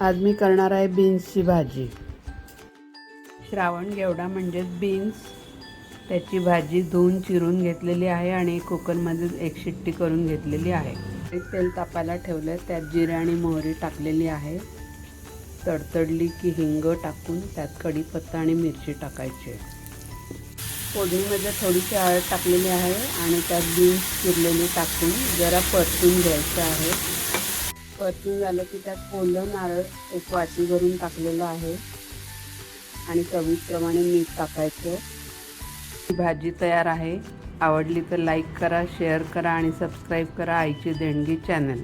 आज मी करणार आहे बीन्सची भाजी। श्रावण घेवडा म्हणजेच बीन्स, त्याची भाजी धुवून चिरून घेतलेली आहे आणि कुकरमध्ये एक शिट्टी करून घेतलेली आहे। तेल तापायला ठेवले, त्यात जिरे आणि मोहरी टाकलेली आहे। तडतडली की हिंग टाकून त्यात कढीपत्ता आणि मिरची टाकायची। फोडणीमध्ये थोडीशी हळद टाकलेली आहे आणि त्यात बीन्स चिरलेले टाकून जरा परतून घ्यायचं आहे। परतून झालं की त्यात ओलं नारळ एक वाटी भरून टाकलेलं आहे आणि चवीप्रमाणे मीठ टाकायचं। ही भाजी तयार आहे। आवडली तर लाईक करा, शेअर करा आणि सबस्क्राईब करा आईची देणगी चॅनल।